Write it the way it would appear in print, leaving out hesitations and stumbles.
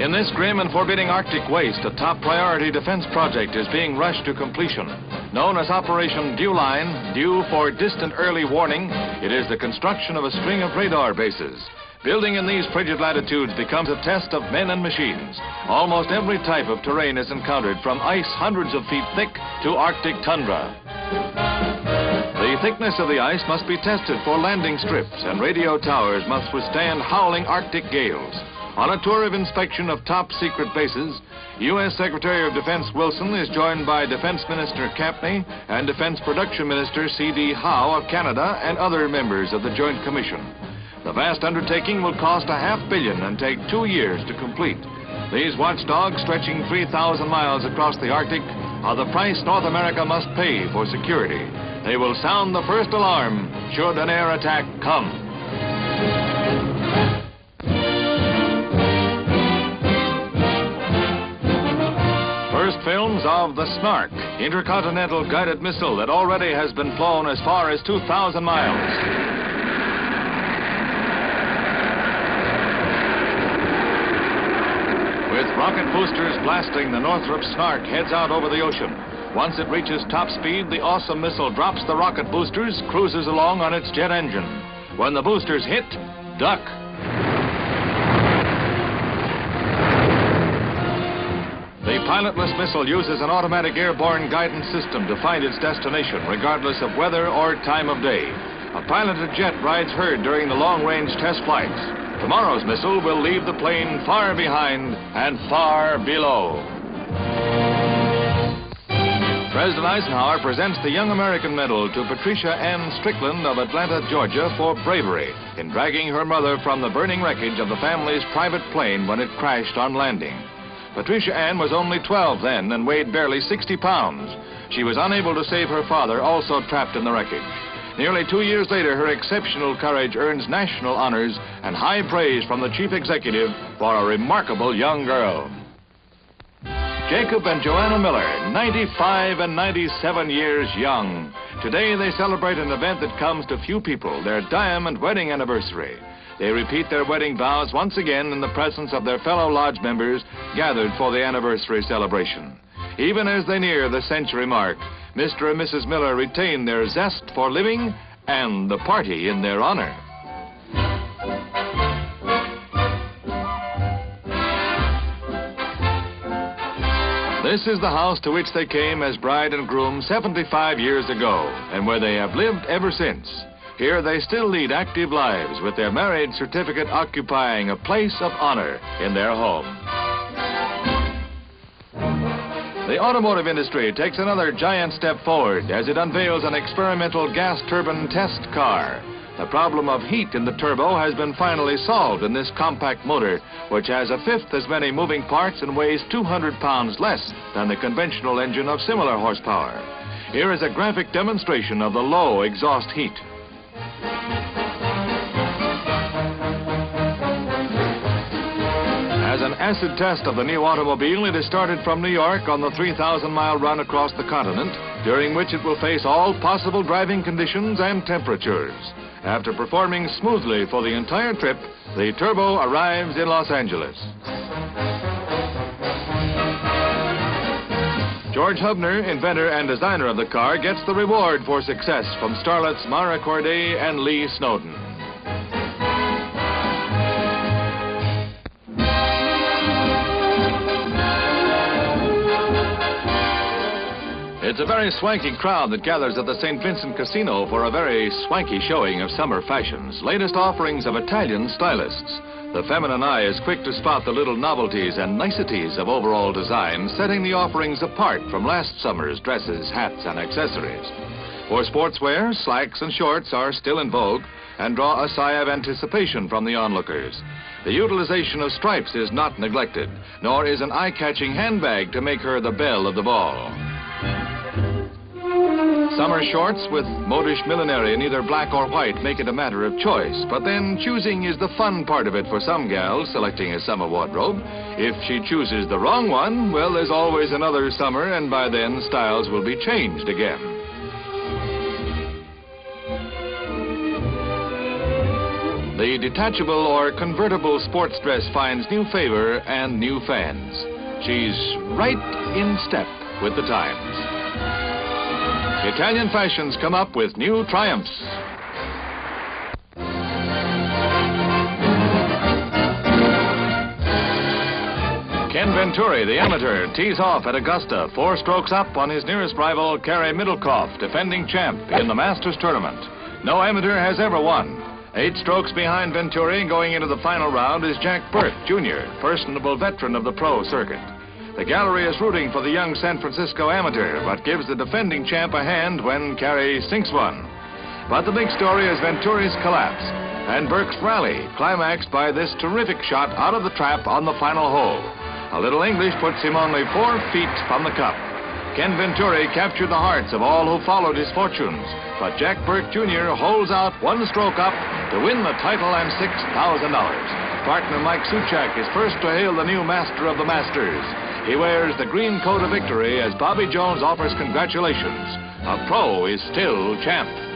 In this grim and forbidding Arctic waste, a top priority defense project is being rushed to completion. Known as Operation Dew Line, due for distant early warning, it is the construction of a string of radar bases. Building in these frigid latitudes becomes a test of men and machines. Almost every type of terrain is encountered, from ice hundreds of feet thick to Arctic tundra. The thickness of the ice must be tested for landing strips, and radio towers must withstand howling Arctic gales. On a tour of inspection of top-secret bases, U.S. Secretary of Defense Wilson is joined by Defense Minister Campney and Defense Production Minister C.D. Howe of Canada and other members of the Joint Commission. The vast undertaking will cost $500 million and take 2 years to complete. These watchdogs, stretching 3,000 miles across the Arctic, are the price North America must pay for security. They will sound the first alarm should an air attack come. First films of the Snark, intercontinental guided missile that already has been flown as far as 2,000 miles. With rocket boosters blasting, the Northrop Snark heads out over the ocean. Once it reaches top speed, the awesome missile drops the rocket boosters, cruises along on its jet engine. When the boosters hit, duck. The pilotless missile uses an automatic airborne guidance system to find its destination, regardless of weather or time of day. A piloted jet rides herd during the long-range test flights. Tomorrow's missile will leave the plane far behind and far below. President Eisenhower presents the Young American Medal to Patricia Ann Strickland of Atlanta, Georgia, for bravery in dragging her mother from the burning wreckage of the family's private plane when it crashed on landing. Patricia Ann was only 12 then and weighed barely 60 pounds. She was unable to save her father, also trapped in the wreckage. Nearly 2 years later, her exceptional courage earns national honors and high praise from the chief executive for a remarkable young girl. Jacob and Joanna Miller, 95 and 97 years young. Today they celebrate an event that comes to few people, their diamond wedding anniversary. They repeat their wedding vows once again in the presence of their fellow lodge members gathered for the anniversary celebration. Even as they near the century mark, Mr. and Mrs. Miller retain their zest for living and the party in their honor. This is the house to which they came as bride and groom 75 years ago, and where they have lived ever since. Here they still lead active lives, with their marriage certificate occupying a place of honor in their home. The automotive industry takes another giant step forward as it unveils an experimental gas turbine test car. The problem of heat in the turbo has been finally solved in this compact motor, which has a fifth as many moving parts and weighs 200 pounds less than the conventional engine of similar horsepower. Here is a graphic demonstration of the low exhaust heat. As an acid test of the new automobile, it is started from New York on the 3,000-mile run across the continent, during which it will face all possible driving conditions and temperatures. After performing smoothly for the entire trip, the turbo arrives in Los Angeles. George Hubner, inventor and designer of the car, gets the reward for success from starlets Mara Corday and Lee Snowden. It's a very swanky crowd that gathers at the St. Vincent Casino for a very swanky showing of summer fashions, latest offerings of Italian stylists. The feminine eye is quick to spot the little novelties and niceties of overall design, setting the offerings apart from last summer's dresses, hats, and accessories. For sportswear, slacks and shorts are still in vogue and draw a sigh of anticipation from the onlookers. The utilization of stripes is not neglected, nor is an eye-catching handbag to make her the belle of the ball. Summer shorts with modish millinery in either black or white make it a matter of choice, but then choosing is the fun part of it for some gals selecting a summer wardrobe. If she chooses the wrong one, well, there's always another summer, and by then styles will be changed again. the detachable or convertible sports dress finds new favor and new fans. She's right in step with the times. Italian fashions come up with new triumphs. Ken Venturi, the amateur, tees off at Augusta, 4 strokes up on his nearest rival, Kerry Middlecoff, defending champ in the Masters tournament. No amateur has ever won. 8 strokes behind Venturi going into the final round is Jack Burke Jr., personable veteran of the pro circuit. The gallery is rooting for the young San Francisco amateur, but gives the defending champ a hand when Kerry sinks one. But the big story is Venturi's collapse, and Burke's rally, climaxed by this terrific shot out of the trap on the final hole. A little English puts him only 4 feet from the cup. Ken Venturi captured the hearts of all who followed his fortunes, but Jack Burke Jr. holds out 1 stroke up to win the title and $6,000. Partner Mike Suchak is first to hail the new master of the Masters. He wears the green coat of victory as Bobby Jones offers congratulations. A pro is still champ.